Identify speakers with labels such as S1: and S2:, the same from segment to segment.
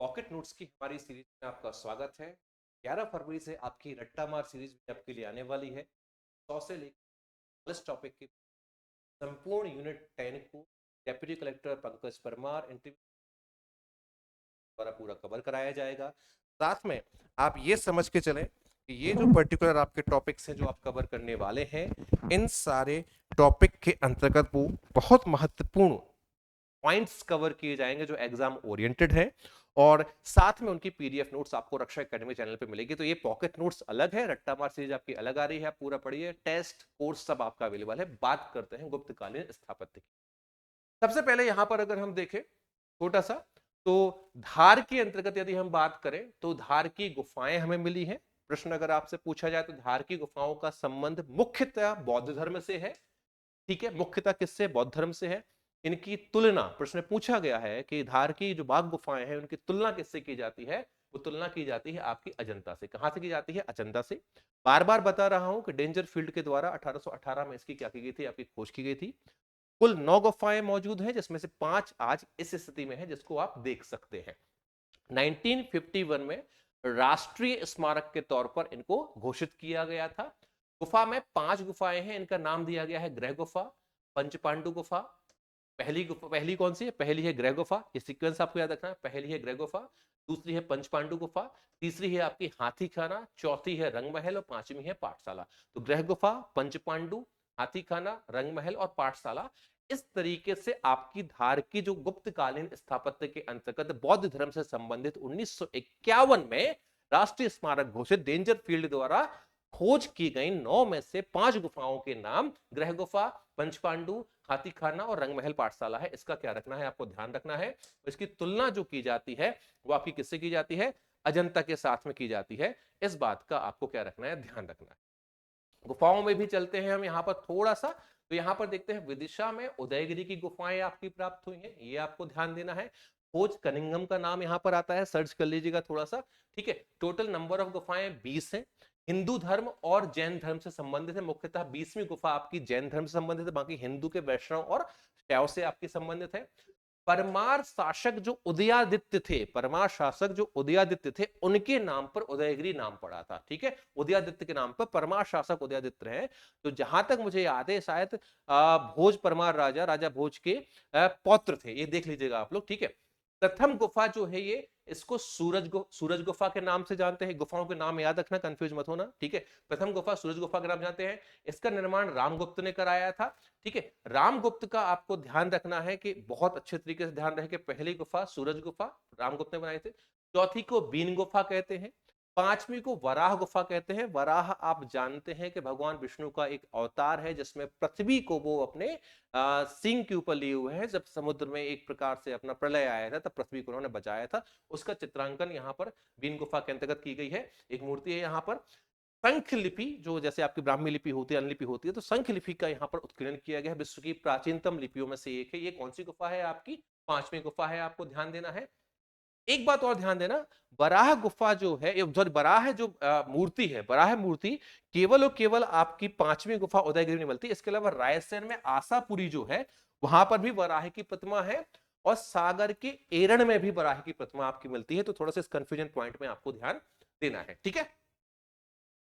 S1: Pocket notes की हमारी series में आपका स्वागत है। 11 फरवरी से आपकी रट्टा मार सीरीज भी आपके लिए आने वाली है। 100 से लेकर इस टॉपिक की संपूर्ण यूनिट 10 को deputy collector Pankaj Parmar interview द्वारा पूरा कवर कराया जाएगा। साथ में आप ये समझ के चलें कि ये जो पर्टिकुलर आपके टॉपिक्स हैं जो आप कवर करने वाले हैं, इन सारे टॉपिक के अंतर्गत वो बहुत महत्वपूर्ण पॉइंट्स कवर किए जाएंगे जो एग्जाम ओरिएंटेड है, और साथ में उनकी पीडीएफ नोट्स आपको रक्षा एकेडमी चैनल पे मिलेगी। तो ये पॉकेट नोट्स अलग है, रट्टा मार सीरीज आपकी अलग आ रही है, आप पूरा पढ़िए। टेस्ट कोर्स सब आपका अवेलेबल है। बात करते हैं गुप्तकालीन स्थापत्य की। सबसे पहले यहां पर अगर हम देखें छोटा सा, तो धार के अंतर्गत यदि हम बात करें तो धार की गुफाएं हमें मिली है। प्रश्न अगर आपसे पूछा जाए तो धार की गुफाओं का संबंध मुख्यतः बौद्ध धर्म से है। ठीक है, मुख्यतः किससे? बौद्ध धर्म से है। इनकी तुलना प्रश्न में पूछा गया है कि धार की जो बाघ गुफाएं हैं उनकी तुलना किससे की जाती है? वो तुलना की जाती है आपकी अजंता से। कहां से की जाती है? अजंता से। बार बार बता रहा हूं कि डेंजर फील्ड के द्वारा 1818 में इसकी क्या की गई थी? आपकी खोज की गई थी। कुल 9 गुफाएं मौजूद हैं जिसमें से 5 आज इस स्थिति में है जिसको आप देख सकते हैं। 1951 में राष्ट्रीय स्मारक के तौर पर इनको घोषित किया गया था। गुफा में 5 गुफाएं हैं। इनका नाम दिया गया है ग्रह गुफा, पंचपांडु गुफा। पहली कौन सी है? पहली है ग्रह गुफा। ये सीक्वेंस आपको याद रखना है। पहली है ग्रह गुफा, दूसरी है पंचपांडु गुफा, तीसरी है आपकी हाथी खाना, चौथी है रंग महल और पांचवी है पाठशाला। तो ग्रह गुफा, पंचपांडु, हाथी खाना, रंग महल और पाठशाला, इस तरीके से आपकी धार की जो गुप्तकालीन स्थापत्य के अंतर्गत बौद्ध धर्म से संबंधित 1951 में राष्ट्रीय स्मारक घोषित डेंजर फील्ड द्वारा खोज की गई 9 में से 5 गुफाओं के नाम ग्रह गुफा, पंचपांडु, हाथी खाना और रंगमहल पाठशाला है। इसका क्या रखना है? आपको ध्यान रखना है। इसकी तुलना जो की जाती है वो आपकी किससे की जाती है? अजंता के साथ में की जाती है। इस बात का आपको क्या रखना है? ध्यान रखना है। गुफाओं में भी चलते हैं हम यहाँ पर थोड़ा सा। तो यहाँ पर देखते हैं विदिशा में उदयगिरी की गुफाएं आपकी प्राप्त हुई हैं, ये आपको ध्यान देना है। खोज कनिंगम का नाम यहाँ पर आता है, सर्च कर लीजिएगा थोड़ा सा। ठीक है, टोटल नंबर ऑफ गुफाएं 20 है। हिंदू धर्म और जैन धर्म से संबंधित है। मुख्यतः 20वीं गुफा आपकी जैन धर्म से संबंधित है, बाकी हिंदू के वैष्णव और शैव से आपकी संबंधित है। परमार शासक जो उदयादित्य थे, परमार शासक जो उदयादित्य थे, उनके नाम पर उदयगिरी नाम पड़ा था। ठीक है, उदयादित्य के नाम पर परमार शासक उदयादित्य है। तो जहां तक मुझे याद है शायद भोज परमार राजा, राजा भोज के पौत्र थे। ये देख लीजिएगा आप लोग। ठीक है, प्रथम गुफा जो है ये, इसको सूरज गुफा के नाम से जानते हैं। गुफाओं के नाम याद रखना, कंफ्यूज मत होना। ठीक है, प्रथम गुफा सूरज गुफा के नाम जानते हैं। इसका निर्माण रामगुप्त ने कराया था। ठीक है, रामगुप्त का आपको ध्यान रखना है कि बहुत अच्छे तरीके से ध्यान रहे कि पहली गुफा सूरज गुफा रामगुप्त ने बनाई थी, चौथी को बीन गुफा कहते हैं, पांचवी को वराह गुफा कहते हैं। वराह आप जानते हैं कि भगवान विष्णु का एक अवतार है जिसमें पृथ्वी को वो अपने सिंह के ऊपर लिए हुए हैं। जब समुद्र में एक प्रकार से अपना प्रलय आया था तब पृथ्वी को उन्होंने बचाया था। उसका चित्रांकन यहाँ पर बीन गुफा के अंतर्गत की गई है। एक मूर्ति है यहाँ पर। संख लिपि, जो जैसे आपकी ब्राह्मी लिपि होती है, अनलिपि होती है, तो संख लिपि का यहाँ पर उत्कीर्णन किया गया है। विश्व की प्राचीनतम लिपियों में से एक है। ये कौन सी गुफा है? आपकी पांचवी गुफा है। आपको ध्यान देना है। एक बात और ध्यान देना, बराह गुफा जो है, बराह जो मूर्ति है, बराह मूर्ति केवल और केवल आपकी पांचवी गुफा उदयगिरी में मिलती है। इसके अलावा रायसेन में आशापुरी जो है, वहां पर भी बराह की प्रतिमा है, और सागर के एरण में भी बराह की प्रतिमा आपकी मिलती है। तो थोड़ा सा इस कंफ्यूजन पॉइंट में आपको ध्यान देना है। ठीक है,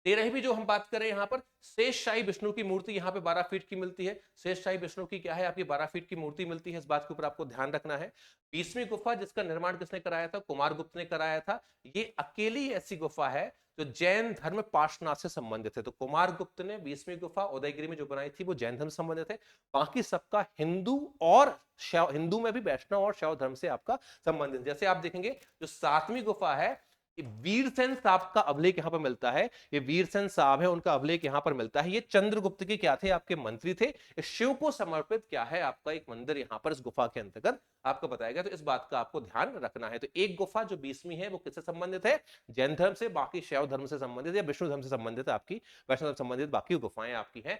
S1: 13वीं जो हम बात करें यहाँ पर, शेषशाही विष्णु की मूर्ति यहाँ पे 12 फीट की मिलती है। शेषशाही विष्णु की क्या है? आपकी 12 फीट की मूर्ति मिलती है। इस बात के ऊपर आपको ध्यान रखना है। 20वीं गुफा जिसका निर्माण किसने कराया था? कुमार गुप्त ने कराया था। ये अकेली ऐसी गुफा है जो जैन धर्म पार्श्वनाथ से संबंधित है। तो कुमार गुप्त ने 20वीं गुफा उदयगिरी में जो बनाई थी वो जैन धर्म से संबंधित है। बाकी सबका हिंदू और शैव, हिंदू में भी वैष्णव और शैव धर्म से आपका संबंधित। जैसे आप देखेंगे जो 7वीं गुफा है, वीरसेन साहब का अभिलेख यहां पर मिलता है। ये वीरसेन साहब है, उनका अभिलेख यहां पर मिलता है। ये चंद्रगुप्त के क्या थे? आपके मंत्री थे। शिव को समर्पित क्या है? आपका एक मंदिर यहां पर इस गुफा के अंतर्गत आपको बताया गया। तो इस बात का आपको ध्यान रखना है। तो एक गुफा जो 20वीं है वो किससे संबंधित है? जैन धर्म से। बाकी शैव धर्म से संबंधित या विष्णु धर्म से संबंधित है, आपकी वैष्णव धर्म से संबंधित बाकी गुफाएं आपकी हैं।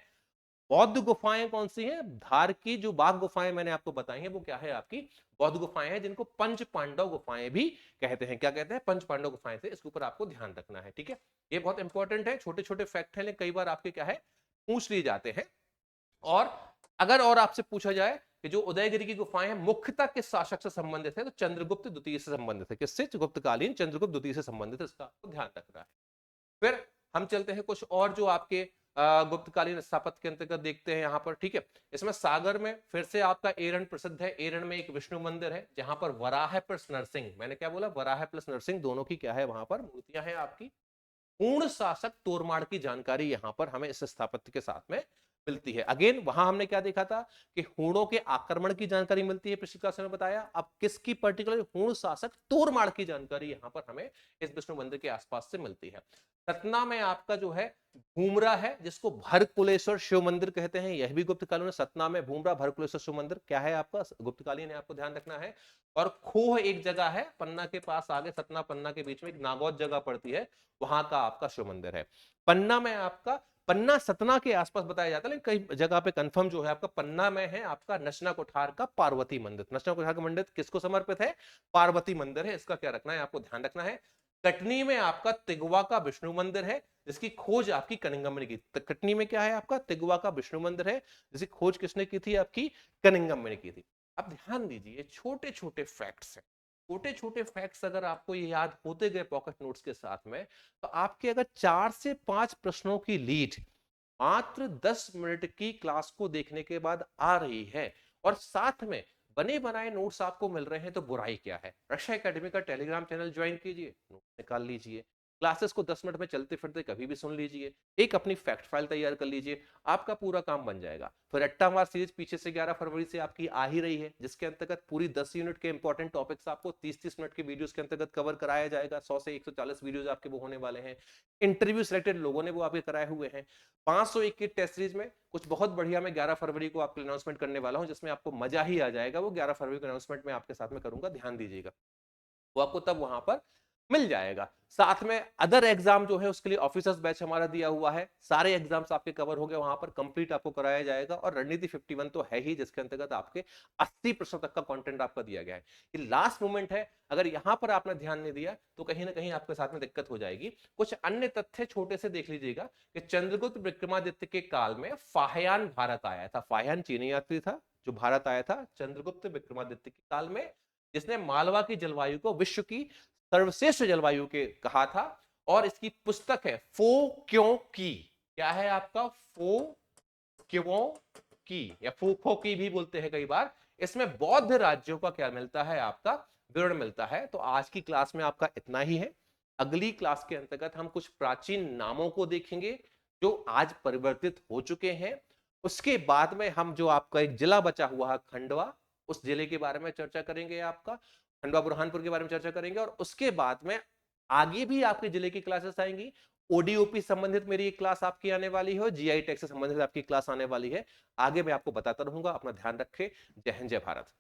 S1: बौद्ध गुफाएं कौन सी हैं? धार की जो बाघ गुफाएं मैंने आपको बताई हैं वो क्या है? आपकी बौद्ध गुफाएं हैं, जिनको पंच पांडव गुफाएं भी कहते हैं। क्या कहते हैं? पंच पांडव गुफाएं से। इसके ऊपर आपको ध्यान रखना है। ठीक है, ये बहुत इंपॉर्टेंट है। छोटे छोटे फैक्ट है लेकिन कई बार आपके क्या है, पूछ लिए जाते हैं। और अगर और आपसे पूछा जाए कि जो उदयगिरी की गुफाएं हैं मुख्यतः किस शासक से संबंधित है, तो चंद्रगुप्त द्वितीय से संबंधित है। किससे? गुप्तकालीन चंद्रगुप्त द्वितीय से संबंधित है, इसका आपको ध्यान रखना है। फिर हम चलते हैं कुछ और जो आपके गुप्तकालीन स्थापत्य के अंतर्गत देखते हैं यहाँ पर, ठीक है। इसमें सागर में फिर से आपका एरण प्रसिद्ध है। एरण में एक विष्णु मंदिर है जहां पर वराह प्लस नरसिंह, मैंने क्या बोला, वराह प्लस नरसिंह दोनों की क्या है वहां पर मूर्तियां हैं आपकी। पूर्ण शासक तोरमाड़ की जानकारी यहां पर हमें इस स्थापत्य के साथ में मिलती है। अगेन वहां हमने क्या देखा था कि हूणों के आक्रमण की जानकारी मिलती है, पिछली क्लास में बताया। अब किसकी पर्टिकुलर, हूण शासक तोरमाड़ की जानकारी यहां पर हमें इस विष्णु मंदिर के आसपास से मिलती है। सतना में आपका जो है भूमरा है, जिसको भरकुलेश्वर शिव मंदिर कहते हैं, यह भी गुप्तकालीन है। सतना में भूमरा भरकुलेश्वर शिव मंदिर क्या है आपका, गुप्तकालीन है, आपको ध्यान रखना है। और खोह एक जगह है पन्ना के पास, आगे सतना पन्ना के बीच में एक नागौद जगह पड़ती है, वहां का आपका शिव मंदिर है। पन्ना में आपका, पन्ना सतना के आसपास बताया जाता है, लेकिन कई जगह पे कंफर्म जो है आपका पन्ना में है आपका नशना कोठार का पार्वती मंदिर। नशना कोठार का मंदिर किसको समर्पित है, पार्वती मंदिर है, इसका क्या रखना है, आपको ध्यान रखना है। कटनी में आपका तिगवा का विष्णु मंदिर है, जिसकी खोज आपकी कनिंगम ने की। कटनी में क्या है आपका, तिगवा का विष्णु मंदिर है, जिसकी खोज किसने की थी, आपकी कनिंगम ने की थी। अब ध्यान दीजिए, छोटे छोटे फैक्ट्स हैं, छोटे छोटे फैक्ट्स अगर आपको ये याद होते गए पॉकेट नोट्स के साथ में, तो आपके अगर 4 से 5 प्रश्नों की लीड मात्र 10 मिनट की क्लास को देखने के बाद आ रही है, और साथ में बने बनाए नोट्स आपको मिल रहे हैं, तो बुराई क्या है। रक्षा एकेडमी का टेलीग्राम चैनल ज्वाइन कीजिए, नोट्स निकाल लीजिए, क्लासेस को 10 मिनट में चलते फिरते कभी भी सुन लीजिए, एक अपनी फैक्ट फाइल तैयार कर लीजिए, आपका पूरा काम बन जाएगा। फिर रट्टा मार सीरीज पीछे से 11 फरवरी से आपकी आ ही रही है, जिसके अंतर्गत पूरी 10 यूनिट के इंपॉर्टेंट टॉपिक्स आपको 30-30 मिनट के वीडियोस के अंतर्गत कवर कराया जाएगा। 100 से 140 वीडियोस आपके वो होने वाले हैं। इंटरव्यू सिलेक्टेड लोगों ने वो आपके कराए हुए हैं। 501 की टेस्ट सीरीज में कुछ बहुत बढ़िया मैं 11 फरवरी को आपके अनाउंसमेंट करने वाला हूं, जिसमें आपको मजा ही आ जाएगा। वो 11 फरवरी को अनाउंसमेंट में आपके साथ में करूंगा, ध्यान दीजिएगा, वो आपको तब वहां पर मिल जाएगा। साथ में अदर एग्जाम जो है उसके लिए ऑफिसर्स बैच हमारा दिया हुआ है, सारे एग्जाम्स आपके कवर हो गए, वहां पर कंप्लीट आपको कराया जाएगा। और रणनीति 51 तो है ही, जिसके अंतर्गत आपके 80% तक का कंटेंट आपका दिया गया है। ये लास्ट मोमेंट है, अगर यहां पर आपने ध्यान नहीं दिया तो कहीं ना कहीं आपके साथ में दिक्कत हो जाएगी। कुछ अन्य तथ्य छोटे से देख लीजिएगा कि चंद्रगुप्त विक्रमादित्य के काल में फाहयान भारत आया था। फाहयान चीनी यात्री था जो भारत आया था चंद्रगुप्त विक्रमादित्य के काल में, जिसने मालवा की जलवायु को विश्व की सर्वश्रेष्ठ जलवायु के कहा था। और इसकी पुस्तक है फो क्यों की, क्या है आपका, फो क्यों की या फूखो की भी बोलते हैं कई बार। इसमें बौद्ध राज्यों का क्या मिलता है, आपका विवरण मिलता है। तो आज की क्लास में आपका इतना ही है। अगली क्लास के अंतर्गत हम कुछ प्राचीन नामों को देखेंगे जो आज परिवर्तित हो चुके हैं। उसके बाद में हम जो आपका एक जिला बचा हुआ है खंडवा, उस जिले के बारे में चर्चा करेंगे, आपका खंडवा बुरहानपुर के बारे में चर्चा करेंगे। और उसके बाद में आगे भी आपके जिले की क्लासेस आएंगी। ओडीओपी संबंधित मेरी एक क्लास आपकी आने वाली है, जीआई टैग से संबंधित आपकी क्लास आने वाली है। आगे मैं आपको बताता रहूंगा। अपना ध्यान रखें। जय हिंद, जय भारत।